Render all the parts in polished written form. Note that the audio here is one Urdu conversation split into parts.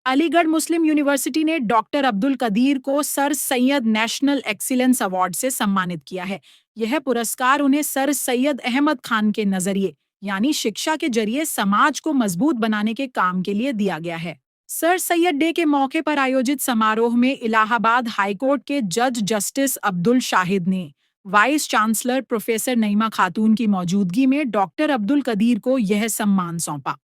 علی گڑھ مسلم یونیورسٹی نے ڈاکٹر عبد القدیر کو سر سید نیشنل ایکسیلنس ایوارڈ سے سمانت کیا ہے۔ یہ پرسکار انہیں سر سید احمد خان کے نظریے یعنی شکشا کے ذریعے سماج کو مضبوط بنانے کے کام کے لیے دیا گیا ہے۔ سر سید ڈے کے موقع پر آیوجت سماروہ میں الہ آباد ہائی کورٹ کے جج جسٹس عبد الشاہد نے وائس چانسلر پروفیسر نعیمہ خاتون کی موجودگی میں ڈاکٹر عبد القدیر کو یہ سمان سونپا۔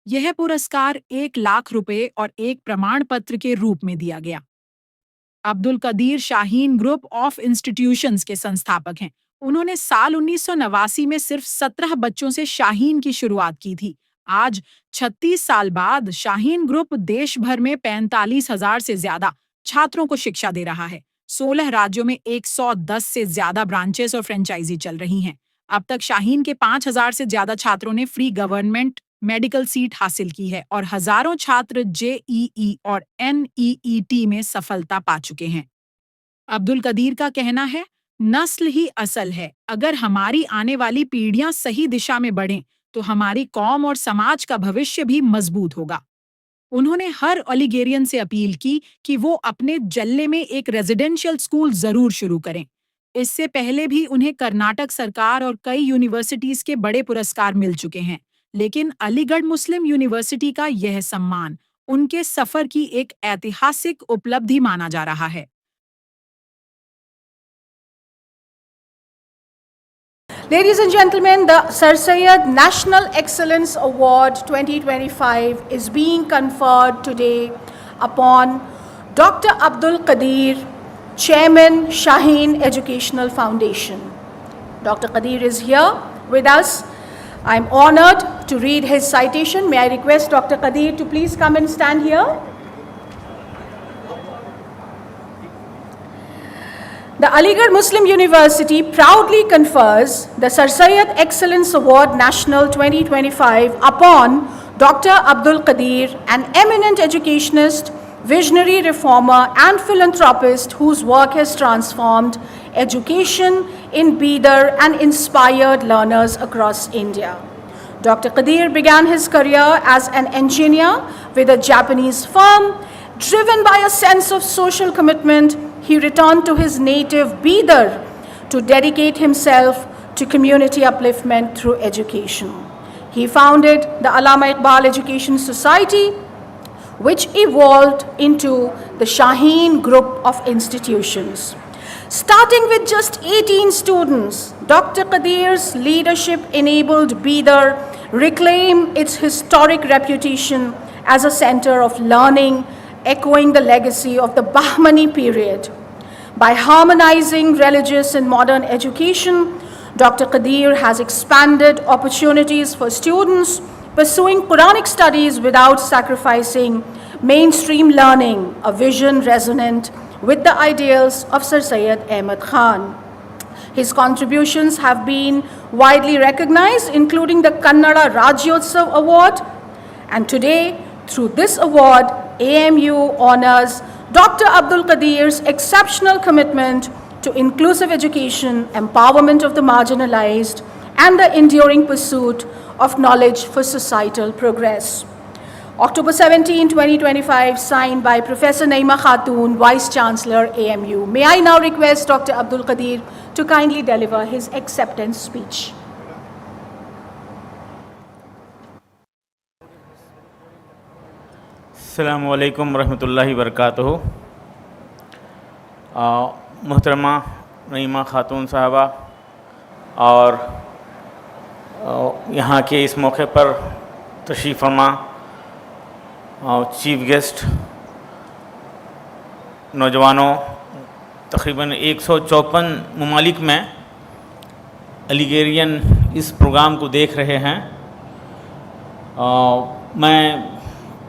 یہ پرسکار 1,00,000 روپے اور ایک پرمان پتر کے روپ میں دیا گیا۔ عبد القدیر شاہین گروپ آف انسٹیٹیوشنز کے سنستھاپک ہیں۔ انہوں نے سال 1989 میں صرف 17 بچوں سے شاہین کی شروعات کی تھی۔ آج 36 سال بعد شاہین گروپ دیش بھر میں 45,000 سے زیادہ چھاتروں کو شکشا دے رہا ہے۔ 16 راجیوں میں 110 سے زیادہ برانچز اور فرینچائزی چل رہی ہیں۔ اب تک شاہین کے 5,000 سے زیادہ چھاتروں نے فری گورنمنٹ میڈیکل سیٹ حاصل کی ہے اور ہزاروں چھاتر JEE اور NEET میں سفلتا پا چکے ہیں۔ عبد القدیر کا کہنا ہے، نسل ہی اصل ہے۔ اگر ہماری آنے والی پیڑھیاں صحیح دشا میں بڑھیں تو ہماری قوم اور سماج کا بھوشیہ بھی مضبوط ہوگا۔ انہوں نے ہر الیگیرین سے اپیل کی کہ وہ اپنے جلے میں ایک ریزیڈینشل اسکول ضرور شروع کریں۔ اس سے پہلے بھی انہیں کرناٹک سرکار اور کئی یونیورسٹیز کے بڑے پرسکار مل چکے ہیں، لیکن علی گڑھ مسلم یونیورسٹی کا یہ سمان ان کے سفر کی ایک ایتہاسک اپلبدھی مانا جا رہا ہے۔ Ladies and gentlemen, the Sir Syed National Excellence Award 2025 is being conferred today upon Dr. Abdul Qadir, Chairman, Shaheen Educational Foundation. Dr. Qadir is here with us. I'm honored to read his citation. May I request Dr. Qadir to please come and stand here? The Aligarh Muslim University proudly confers the Sir Syed Excellence Award National 2025 upon Dr. Abdul Qadir, an eminent educationist, visionary reformer and philanthropist whose work has transformed education in Bidar and inspired learners across India. Dr. Qadir began his career as an engineer with a Japanese firm. Driven by a sense of social commitment, he returned to his native Bidar to dedicate himself to community upliftment through education. He founded the Allama Iqbal Education Society, which evolved into the Shaheen Group of Institutions. Starting with just 18 students, Dr. Qadir's leadership enabled Bidar reclaim its historic reputation as a center of learning, echoing the legacy of the Bahmani period. By harmonizing religious and modern education, Dr. Qadir has expanded opportunities for students pursuing Quranic studies without sacrificing mainstream learning, a vision resonant with the ideals of Sir Syed Ahmad Khan. His contributions have been widely recognized, including the Kannada Rajyotsav Award, and today, through this award, AMU honors Dr. Abdul Qadir's exceptional commitment to inclusive education, empowerment of the marginalized, and the enduring pursuit of knowledge for societal progress. October 17, 2025, signed by Professor Naeema Khatoon, Vice Chancellor, AMU. May I now request Dr. Abdul Qadir to kindly deliver his acceptance speech. السلام علیکم ورحمۃ اللہ وبرکاتہ۔ محترمہ نعیمہ خاتون صاحبہ اور یہاں کے اس موقع پر تشریف فرما چیف گیسٹ، نوجوانوں، تقریباً 154 ممالک میں الیگیرین اس پروگرام کو دیکھ رہے ہیں۔ میں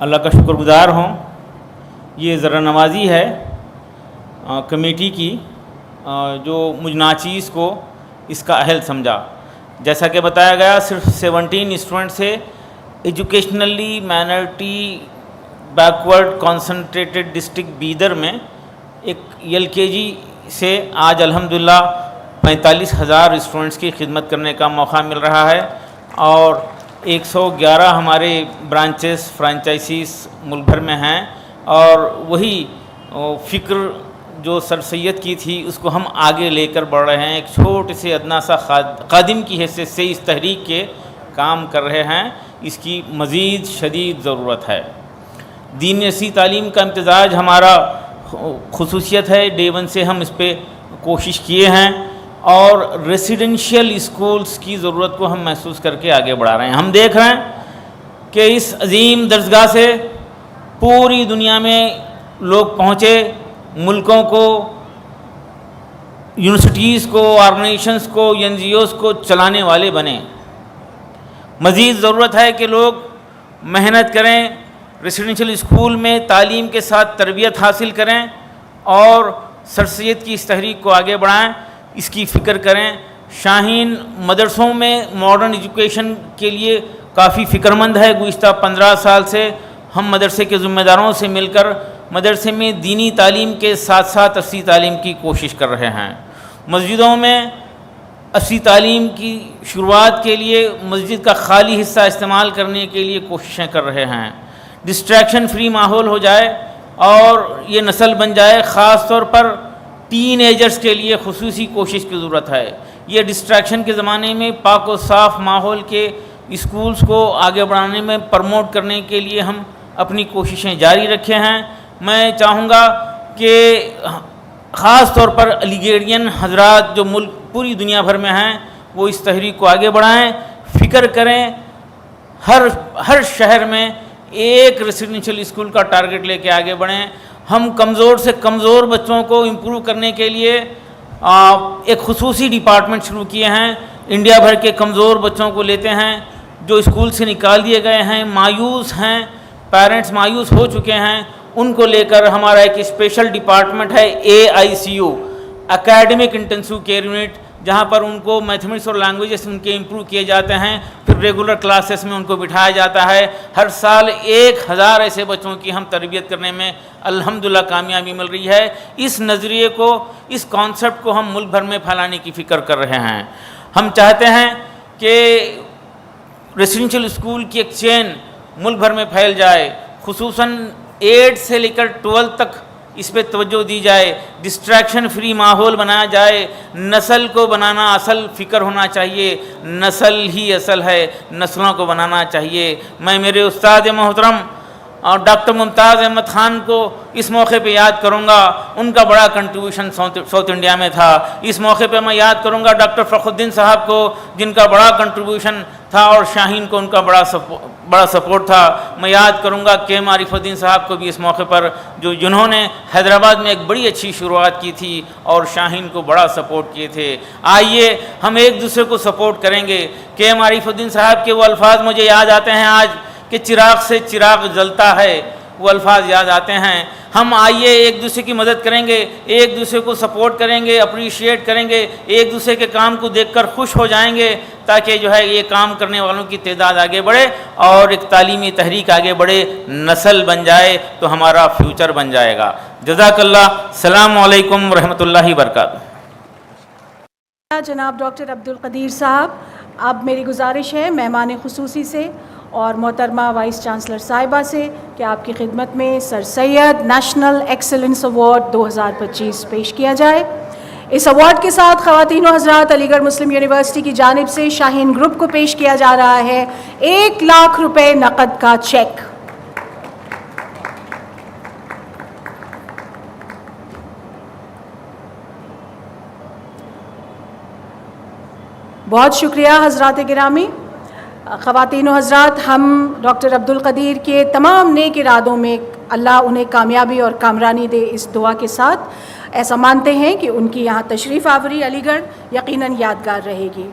اللہ کا شکر گزار ہوں۔ یہ ذرا نوازی ہے کمیٹی کی جو مجھ ناچیز کو اس کا اہل سمجھا۔ جیسا کہ بتایا گیا، صرف 17 اسٹوڈنٹ سے educationally minority backward concentrated district Bidar میں ایک LKG سے آج الحمدللہ 45,000 اسٹوڈنٹس کی خدمت کرنے کا موقع مل رہا ہے، اور 111 ہمارے برانچز فرانچائزیز ملک بھر میں ہیں، اور وہی فکر جو سر سید کی تھی اس کو ہم آگے لے کر بڑھ رہے ہیں. ایک چھوٹے سے ادنا سا خادم کی حیثیت سے اس تحریک کے کام کر رہے ہیں. اس کی مزید شدید ضرورت ہے. دین نصیحت تعلیم کا امتزاج ہمارا خصوصیت ہے. ڈے ون سے ہم اس پہ کوشش کیے ہیں، اور ریسیڈنشیل اسکولز کی ضرورت کو ہم محسوس کر کے آگے بڑھا رہے ہیں. ہم دیکھ رہے ہیں کہ اس عظیم درسگاہ سے پوری دنیا میں لوگ پہنچے، ملکوں کو، یونیورسٹیز کو، آرگنائزیشنز کو، این جی اوز کو چلانے والے بنے. مزید ضرورت ہے کہ لوگ محنت کریں، ریسیڈنشیل اسکول میں تعلیم کے ساتھ تربیت حاصل کریں، اور سر سید کی اس تحریک کو آگے بڑھائیں، اس کی فکر کریں. شاہین مدرسوں میں ماڈرن ایجوکیشن کے لیے کافی فکر مند ہے. گزشتہ 15 سال سے ہم مدرسے کے ذمہ داروں سے مل کر مدرسے میں دینی تعلیم کے ساتھ ساتھ عصری تعلیم کی کوشش کر رہے ہیں. مسجدوں میں عصری تعلیم کی شروعات کے لیے مسجد کا خالی حصہ استعمال کرنے کے لیے کوششیں کر رہے ہیں. ڈسٹریکشن فری ماحول ہو جائے اور یہ نسل بن جائے. خاص طور پر ٹین ایجرز کے لیے خصوصی کوشش کی ضرورت ہے. یہ ڈسٹریکشن کے زمانے میں پاک و صاف ماحول کے اسکولز کو آگے بڑھانے میں پروموٹ کرنے کے لیے ہم اپنی کوششیں جاری رکھے ہیں. میں چاہوں گا کہ خاص طور پر علی گڑھین حضرات جو ملک پوری دنیا بھر میں ہیں وہ اس تحریک کو آگے بڑھائیں، فکر کریں. ہر شہر میں ایک ریسیڈنشیل اسکول کا ٹارگٹ لے کے آگے بڑھیں. ہم کمزور سے کمزور بچوں کو امپروو کرنے کے لیے ایک خصوصی ڈپارٹمنٹ شروع کیے ہیں. انڈیا بھر کے کمزور بچوں کو لیتے ہیں جو اسکول سے نکال دیے گئے ہیں، مایوس ہیں، پیرنٹس مایوس ہو چکے ہیں. ان کو لے کر ہمارا ایک اسپیشل ڈپارٹمنٹ ہے AICU، اکیڈمک انٹینسیو کیئر یونٹ، جہاں پر ان کو میتھمیٹکس اور لینگویجز ان کے امپروو کیے جاتے ہیں. پھر ریگولر کلاسز میں ان کو بٹھایا جاتا ہے. ہر سال 1000 ایسے بچوں کی ہم تربیت کرنے میں الحمدللہ کامیابی مل رہی ہے. اس نظریے کو، اس کانسیپٹ کو ہم ملک بھر میں پھیلانے کی فکر کر رہے ہیں. ہم چاہتے ہیں کہ ریسیڈنشیل اسکول کی ایک چین ملک بھر میں پھیل جائے، خصوصاً 8 سے لے کر 12 تک اس پہ توجہ دی جائے. ڈسٹریکشن فری ماحول بنایا جائے. نسل کو بنانا اصل فکر ہونا چاہیے. نسل ہی اصل ہے، نسلوں کو بنانا چاہیے. میں میرے استاد محترم اور ڈاکٹر ممتاز احمد خان کو اس موقع پہ یاد کروں گا. ان کا بڑا کنٹریبیوشن ساؤتھ انڈیا میں تھا. اس موقع پہ میں یاد کروں گا ڈاکٹر فخر الدین صاحب کو، جن کا بڑا کنٹریبیوشن تھا، اور شاہین کو ان کا بڑا سپورٹ تھا. میں یاد کروں گا کے معرف الدین صاحب کو بھی اس موقع پر، جنہوں نے حیدرآباد میں ایک بڑی اچھی شروعات کی تھی اور شاہین کو بڑا سپورٹ کیے تھے. آئیے ہم ایک دوسرے کو سپورٹ کریں گے. کے معرف الدین صاحب کے وہ الفاظ مجھے یاد آتے ہیں آج کہ چراغ سے چراغ جلتا ہے، وہ الفاظ یاد آتے ہیں. ہم آئیے ایک دوسرے کی مدد کریں گے، ایک دوسرے کو سپورٹ کریں گے، اپریشیٹ کریں گے، ایک دوسرے کے کام کو دیکھ کر خوش ہو جائیں گے، تاکہ یہ کام کرنے والوں کی تعداد آگے بڑھے اور ایک تعلیمی تحریک آگے بڑھے. نسل بن جائے تو ہمارا فیوچر بن جائے گا. جزاک اللہ. السلام علیکم ورحمۃ اللہ وبرکاتہ. جناب ڈاکٹر عبدالقدیر صاحب، اب میری گزارش ہے مہمان خصوصی سے اور محترمہ وائس چانسلر صاحبہ سے کہ آپ کی خدمت میں سر سید نیشنل ایکسلنس ایوارڈ 2025 پیش کیا جائے. اس ایوارڈ کے ساتھ خواتین و حضرات، علی گڑھ مسلم یونیورسٹی کی جانب سے شاہین گروپ کو پیش کیا جا رہا ہے 1 لاکھ روپے نقد کا چیک. بہت شکریہ حضرات گرامی. خواتین و حضرات، ہم ڈاکٹر عبدالقدیر کے تمام نیک ارادوں میں اللہ انہیں کامیابی اور کامرانی دے، اس دعا کے ساتھ ایسا مانتے ہیں کہ ان کی یہاں تشریف آوری علی گڑھ یقیناً یادگار رہے گی.